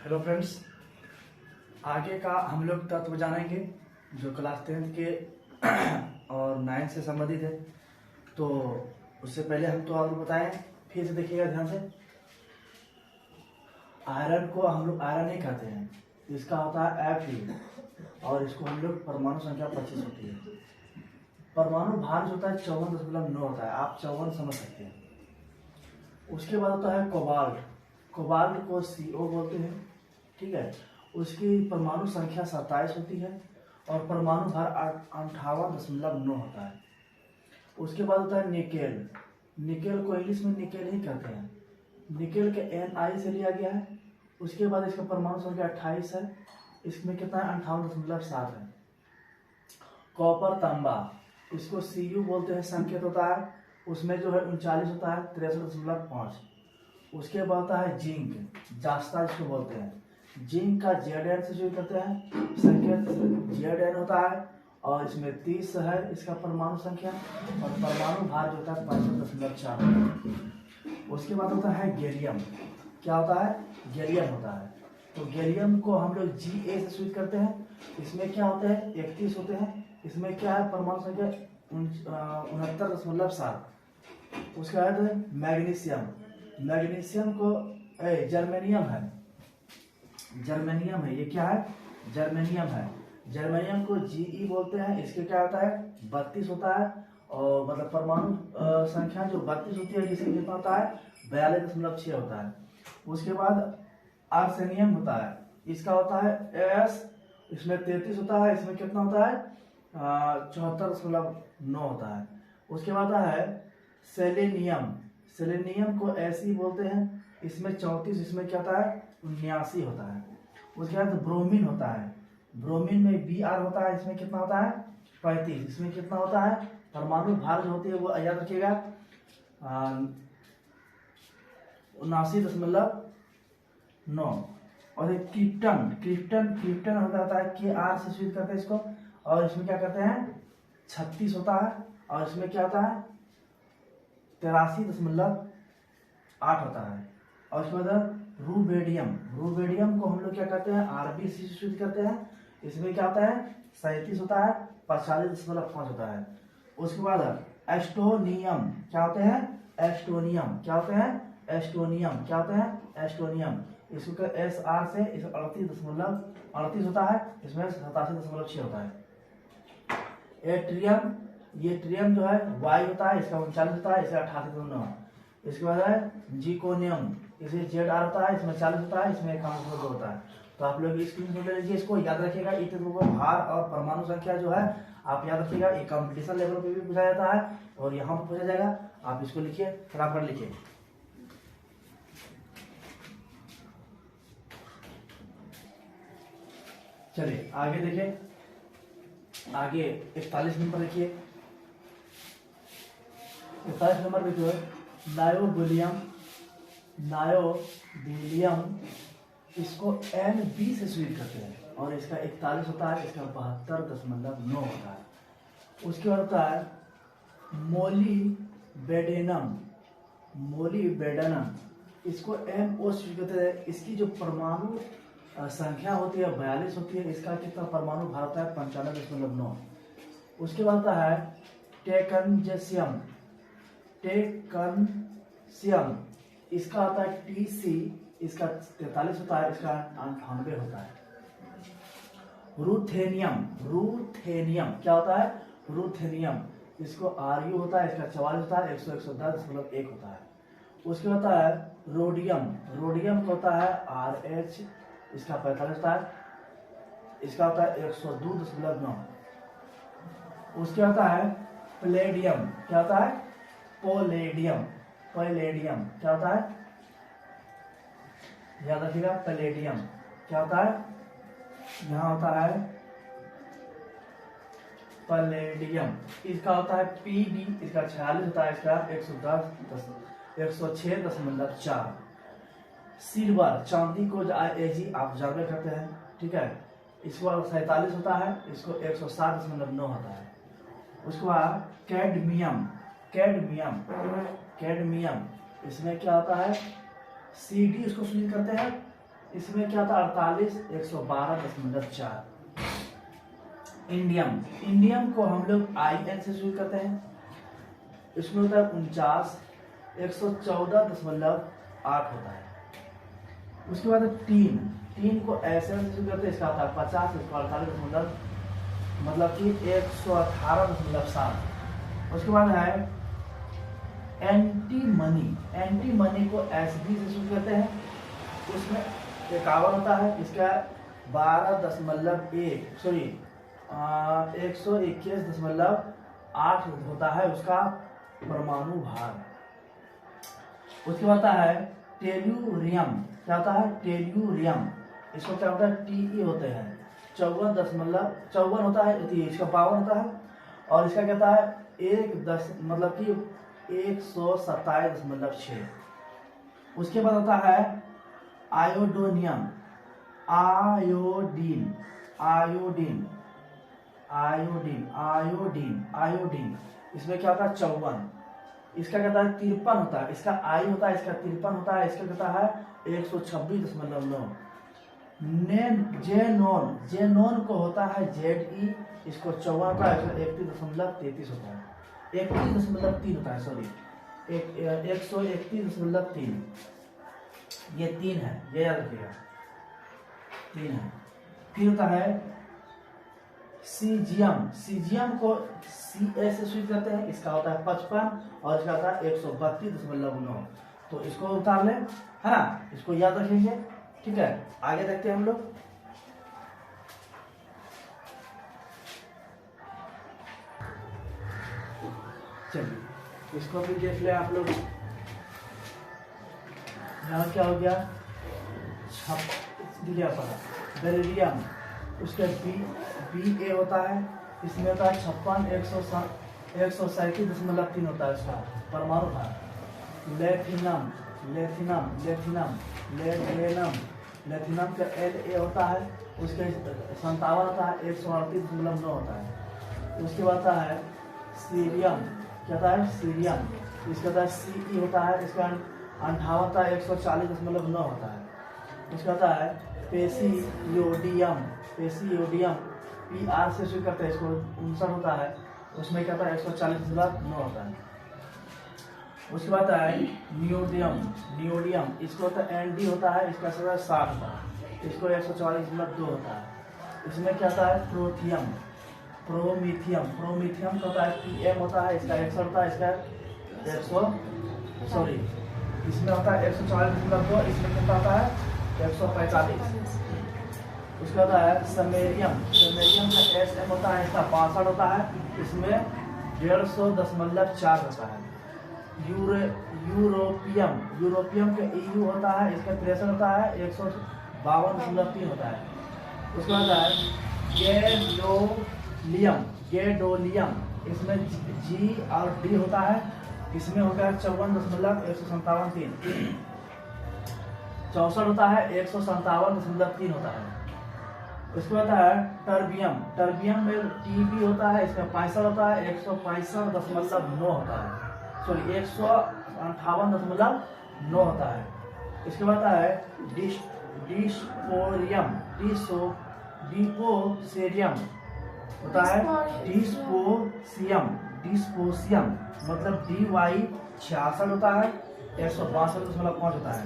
Hello friends, आगे का हम लोग तत्व जानेंगे जो क्लास 10th के और 9th से संबंधित है। तो उससे पहले हम तो आपको बताएं, फिर से देखिएगा ध्यान से। आयरन को हम लोग आयरन ही कहते हैं, इसका होता है Fe और इसको हम लोग परमाणु संख्या 25 होती है। परमाणु भार जो होता है 54.9 होता है, आप 54 समझ सकते हैं। उसके बाद होता है कोबाल्ट। कोबाल्ट को CO बोलते हैं, ठीक है। उसकी परमाणु संख्या 27 होती है और परमाणु भार 58.9 होता है। उसके बाद होता है निकेल। निकेल को इंग्लिश में निकेल ही कहते हैं, निकेल के Ni से लिया गया है। उसके बाद इसका परमाणु संख्या 28 है, इसमें कितना है 58.7 है। कॉपर तांबा, इसको Cu बोलते हैं, संकेत होता है, उसमें जो है 39 होता है, 63.5। उसके बाद होता है जिंक, जास्ता जिसको बोलते हैं। जिंक का Zn से शुरू करते हैं, संकेत Zn होता है और इसमें 30 है इसका परमाणु संख्या और परमाणु भार जो होता है 65.4। उसके बाद होता है गैलियम। क्या होता है? गैलियम होता है। तो गैलियम को हम लोग Ga से शुरू करते हैं, इसमें क्या होते हैं 31 होते हैं। इसमें क्या है परमाणु संख्या 69.7। उसके बाद मैग्नीशियम। मैग्नीशियम को जर्मेनियम है, जर्मेनियम है, ये क्या है? जर्मेनियम है। जर्मेनियम को Ge बोलते हैं, इसके क्या होता है 32 होता है और मतलब परमाणु संख्या जो 32 होती है, जिसमें कितना होता है 42.6 होता है। उसके बाद आर्सेनियम होता है, इसका होता है S, इसमें 33 होता है, इसमें कितना होता है 74.9 होता है। उसके बाद आता है सेलेनियम। सेलेनियम को Fe बोलते हैं, इसमें 34, इसमें क्या होता है 79 होता है। उसके बाद ब्रोमीन होता है, ब्रोमीन में Br होता है, इसमें कितना होता है 35, इसमें कितना होता है परमाणु भार जो होती है वो याद रखिएगा 79.9। और एक क्रिप्टन, क्रिप्टन होता है Kr से शुरू करते हैं इसको और इसमें क्या करते हैं 36 होता है और इसमें क्या होता है 83.8 होता है। और उसके बाद रूबेडियम। रूबेडियम को हम लोग क्या करते हैं Rb से शुरू करते हैं, इसमें क्या होता है 37 होता है, 45.5 होता है। उसके बाद एस्टोनियम। क्या होते हैं? एस्टोनियम। क्या होते हैं? एस्टोनियम। क्या होते हैं? एस्टोनियम। इसको Sr से 38 होता है, इसमें 87.6 होता है। एट्रियम, ये ट्रियम जो है Y होता है, इसका 39 होता है, इसका 88.9। इसके बाद है जीकोनियम, इसे Zr होता है, इसमें 40 होता है, इसमें 51.2 होता है। तो आप लोग स्क्रीनशॉट ले लीजिए, इसको याद रखिएगा। इस तत्वों को भार और परमाणु संख्या जो है आप याद रखिएगा, ये कंपटीशन लेवल पे भी पूछा जाता है और यहाँ पर पूछा जाएगा। आप इसको लिखिए, फटाफट लिखिए। चलिए आगे देखिए, आगे 41 नंबर देखिए। 41 नंबर में जो है नायोबिलियम। नायोबिलियम इसको Nb से शुरू करते हैं और इसका 41 होता है, इसका 72.9 होता है। उसके बाद होता है मोलिबेडेनम। मोलिबेडेनम इसको MO से शुरू करते हैं, इसकी जो परमाणु संख्या होती है 42 होती है, इसका कितना परमाणु भार होता है 95.9। उसके बाद आता है टेकनजेसियम। टेकनसियम इसका आता है Tc, इसका 43 होता है, इसका 98 होता है। रूथेनियम। रूथेनियम क्या होता है? रूथेनियम इसको Ru होता है, इसका 44 होता है, 110.1 होता है। उसके बाद होता है रोडियम। रोडियम का होता है Rh, इसका 45 होता है, इसका होता है 102.9। उसके होता है प्लेडियम। क्या होता है? पोलेडियम। पैलेडियम क्या होता है? याद रखिएगा, पैलेडियम क्या होता है? यहाँ होता है पैलेडियम, इसका होता है Pb, इसका 46 होता है, इसका 106.4। सिल्वर, चांदी को Ag आप जानते करते हैं, ठीक है, इसको 47 होता है, इसको 107.9 होता है। उसके बाद कैडमियम। कैडमियम, कैडमियम इसमें क्या होता है Cd, इसको शुरू करते हैं इसमें क्या था 48,112.4। इंडियम, इंडियम को हम लोग IN से शुरू करते हैं, इसमें होता है 49,114.8 होता है। उसके बाद टीन, टीन को SN से शुरू करते हैं, इसका होता है 50, इसको 48 मतलब कि 118.7। उसके बाद है एंटी मनी, एंटी मनी को SB से शुरू करते हैं, उसमें 51 होता है, इसका 121.8 होता है उसका परमाणु भार। उसके बाद है टेल्यूरियम, क्या होता है टेल्यूरियम, इसको क्या होता है TE होते हैं 54 होता है, इसका 52 होता है, और इसका कहता है 127.6। उसके बाद होता है iodonium, iodine, iodine, iodine, iodine, iodine, इसमें क्या होता है 54, इसका कहता है 53 होता है, इसका I होता है, इसका 53 होता है, इसका कहता है 126.9। जेनोन, जेनोन को होता है ZE, इसको 54 होता है, इसका 31.33 होता है, 31.3 होता है, सॉरी 131.3, ये 3 है, ये याद रखिएगा 3 है। फिर होता है सीजियम, सीजियम को CS से शुरू करते हैं, इसका होता है 55 और इसका होता है 132.9। तो इसको उतार लें, है ना, इसको याद रखेंगे, ठीक है। आगे देखते हैं हम लोग, चलिए इसको भी देख ले आप लोग। यहाँ क्या हो गया, दिया पड़ा बेरिलियम, उसका BA होता है, इसमें होता है 56,137.3 होता है इसका परमाणु भार। लेथिनम, लेथिनम, लेथिनम, लेथिनम, लेथिनम का LA होता है, उसके 57 होता है, 138.9 होता है। उसके बाद आता है सीरियम, क्या होता है सीरियम, इसका होता है CE होता है, इसका 58 होता है, 140.9 होता है। उसका होता है पेसियोडियम, पेसियोडियम PR से शुरू करते हैं, इसको 59 होता है, उसमें क्या होता है 140.9 होता है। उसके बाद है नियोडियम, नियोडियम, इसको होता है ND होता है, इसका 60 होता है, इसको 144.2 होता है। इसमें क्या होता है प्रोथियम, प्रोमीथियम, प्रोमीथियम का होता है PM होता है, इसका 100 होता है, इसका 100 सॉरी इसमें होता है 144.2, इसमें कितना होता है 145। उसका होता है समेरियम, समेरियम का SM होता है, इसका 62 होता है, इसमें 150.4 होता है। यूरोपियम, यूरोपियम का EU होता है, इसका 63 होता है, 152.3 होता है। उसके बाद है गैडोलियम, गैडोलियम, इसमें G और D होता है, इसमें होता है 54.157.3, 64 होता है, 157.3 होता है। उसके बाद है टर्बियम, टर्बियम में TB होता है, इसका 65 होता है, 165.9 होता है, सॉरी 158.9 होता है। इसके बाद है डिस्पोरियम, डिपोसेरियम होता है, डिस्पोसियम, डिस्पोसियम मतलब DY 66 होता है, 162.5 होता है।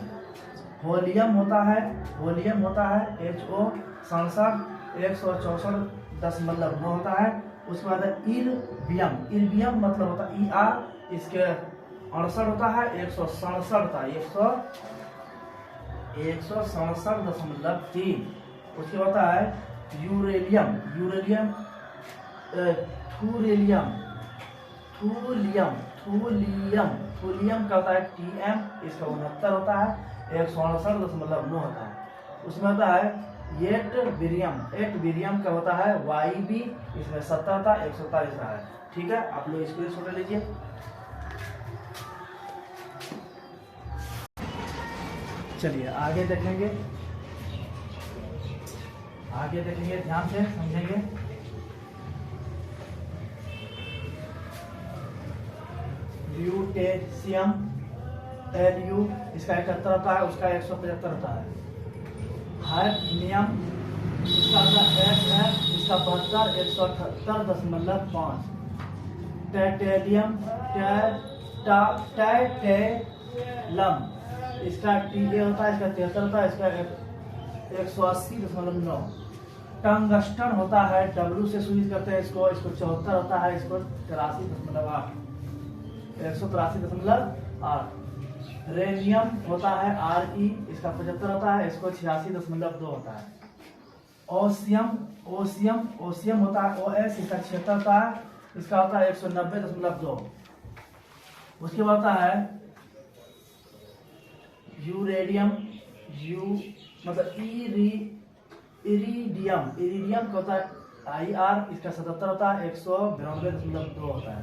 होलियम होता है, होलियम होता है HO 67, 164.9 होता है। उसके बाद है इर्बियम, इर्बियम मतलब होता है ER, इसके 68 होता है, 167 होता है, 167.3। उसके बाद है यूरेलियम, यूरेलियम थूरेलियम, थूलियम, थूलियम, थूलियम का होता है TM, इसका 69 होता है, 168.9 होता है। उसमें होता है एटबेरियम, एटबेरियम का होता है YB, इसमें 70 होता है, 147 होता है। ठीक है, आप लोग स्क्रीनशॉट ले लीजिए। चलिए आगे देखेंगे, आगे देखेंगे, ध्यान से समझेंगे। ल्यूटेशियम LU, इसका 71 होता है, उसका 175 होता है। हाइड्रोनियम इसका SF इसका 72,178.5। टाइटेनियम टाइटेलम इसका TA होता है, इसका 73 होता है, इसका 180.9। टंगस्टन होता है, W से शुरू करते हैं इसको 74 होता है, इसको 83.8, 183.8। रेनियम होता है RE इसका 75 होता है, इसको 86.2 होता है। ओसियम होता है OS इसका 76 होता है, इसका होता है 190.2। उसके बाद होता है यूरेडियम मतलब इरिडियम का होता है IR इसका 77 होता है, 192.2 होता है।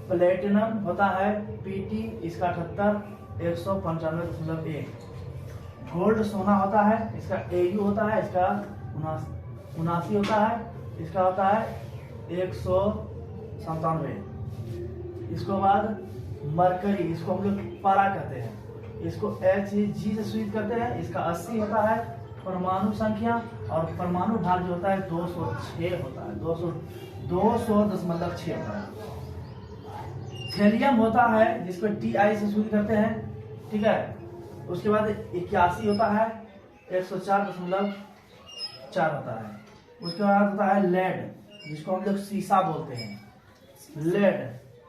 प्लेटिनम होता है PT इसका 78, 195.1। गोल्ड सोना होता है, इसका AU होता है, इसका 79 होता है, इसका होता है 197। इसको बाद मरकरी, इसको हम लोग पारा कहते हैं, इसको Hg से सूचित करते हैं, इसका 80 होता है परमाणु संख्या, और परमाणु भार जो होता है 206 होता है, 200.6 होता है। थेलियम होता है जिसको Ti से शुरू करते हैं, ठीक है। उसके बाद 81 होता है, 104.4 होता है। उसके बाद होता है लेड, जिसको हम लोग सीसा बोलते हैं।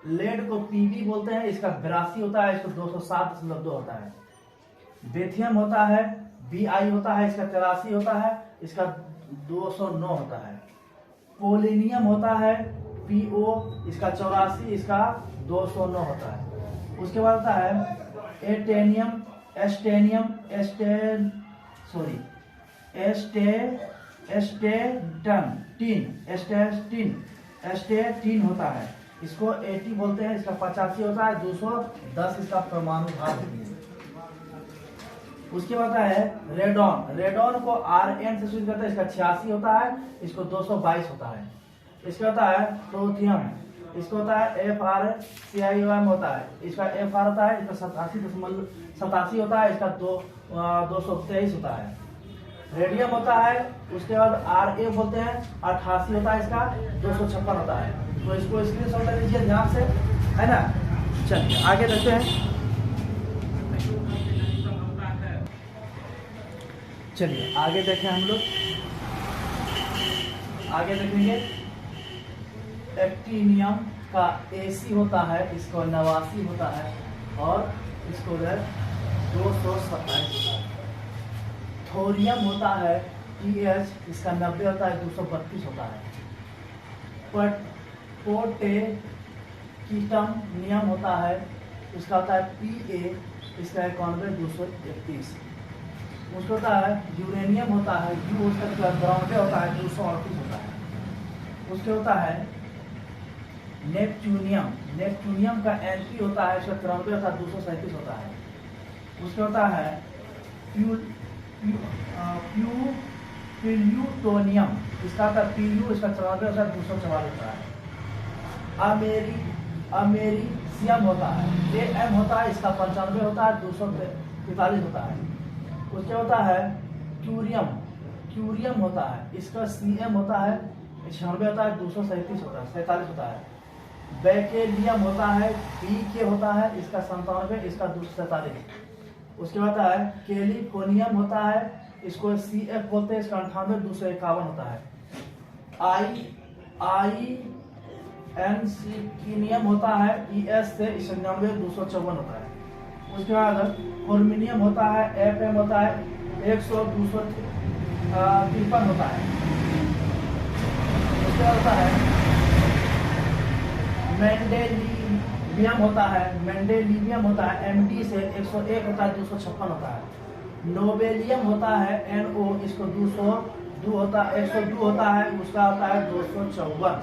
लेड को Pb बोलते हैं, इसका 82 होता है, इसको 207.2 होता है। बेथियम होता है Bi होता है, इसका 83 होता है, इसका 209 होता है। पोलिनियम होता है Po इसका 84, इसका 209 होता है। उसके बाद होता है एस्टेटिन होता है, इसको 80 बोलते हैं, इसका 85 होता है, 210 इसका परमाणु भार होती है। उसके बाद है रेडॉन को Rn से शुरू करते हैं, इसका 86 होता है, इसको 222 होता है। इसका होता है प्रोथियम, इसको होता है FrCIOM होता है, इसका FR होता है, इसका 87 होता है, इसका 223 होता है। रेडियम होता है, उसके बाद Ra बोलते हैं, 88 होता है, इसका 256 होता है। तो इसको स्क्रीनशॉट ले लीजिए ध्यान से, है ना। चलिए आगे देखते हैं। चलिए आगे देखें हम लोग, आगे देखेंगे एक्टिनियम का AC होता है, इसको 89 होता है, और इसको 227 होता है। थोरियम होता है TH इसका 90 होता है, 232 होता है। पोटेकीटम नियम होता है, इसका होता है PA इसका 91, 231। उसका होता है यूरेनियम होता है, U उसका 92 होता है, 238 होता है। उसके होता है नेपच्यूनियम का NP होता है, इसका 93 होता है, 237 होता है। उसके होता है प्लूटोनियम, इसका होता है PU इसका 94 होता है, 244 होता है। अमेरिसियम होता है, AM होता है, इसका 95 होता है, 243 होता है। उसके होता है क्यूरियम होता है, इसका CM होता है, 96 होता है, 237 होता है, 47 होता है। बैकेलियम होता है BK होता है, इसका 97, इसका 247। उसके बाद है कैलिफोर्नियम होता है, इसको CF बोलते हैं, इसका 98, 251 होता है। आइनसिकिनियम होता है, ES से 99, 254 होता है। उसके बाद फॉर्मिनियम होता है, FM होता है, 100, 253 होता है। उसके बाद होता है मेंडेलिवियम होता है, MD से 101 होता है, 256 होता है। नोबेलियम होता है NO, इसको 102 होता है, उसका होता है 254।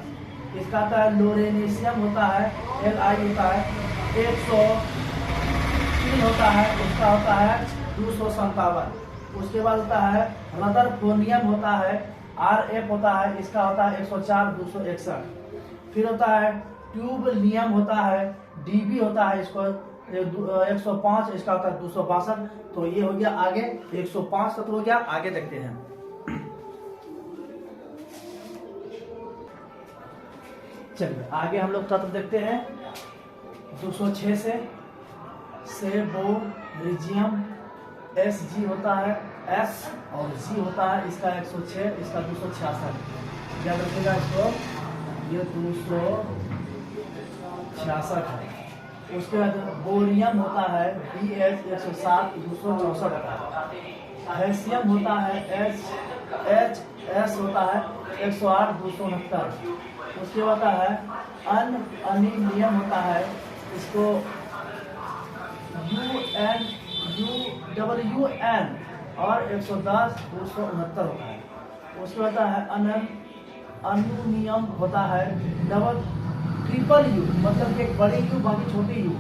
इसका होता है लोरेनेशियम होता है, Li होता है 103 होता है, उसका होता है 257। उसके बाद होता है रदरफोर्नियम होता है, RF होता है, इसका होता है 104, 261। फिर होता है ट्यूबलियम होता है, DB होता है, इसको 105, इसका होता है 262। तो ये हो गया आगे 105 तत्व हो गया। आगे देखते हैं। चलिए आगे हम लोग तत्व देखते हैं। 206 से सेबोरिजियम Sg होता है S और G होता है इसका 106, इसका 266। याद रखिएगा इसको, ये 266 है। उसके बाद बोरियम होता है BH 107, 264 होता है। हैशियम होता है HS होता है 108, 269। उसके बाद है अनिलियम होता है, इसको UN और 110, 269 होता है। उसके बाद है अनूनियम होता है ट्रिपल U, मतलब कि एक बड़ी U बाकी छोटी U,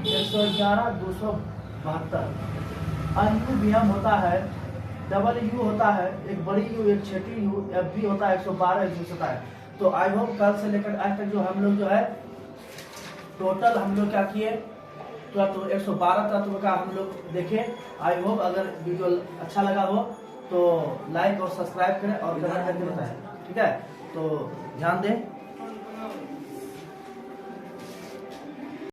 111, 272। अनूबियम होता है डबल U होता है, एक बड़ी U एक छोटी U, FB होता है 112, 127। तो आई होप कल से लेकर आज तक जो हम लोग जो है टोटल हम लोग क्या किए, तो 112 तत्व का हम लोग देखे। आई होप अगर वीडियो अच्छा लगा हो तो लाइक और सब्सक्राइब करें और कमेंट करके बताएं, ठीक है। तो ध्यान दें।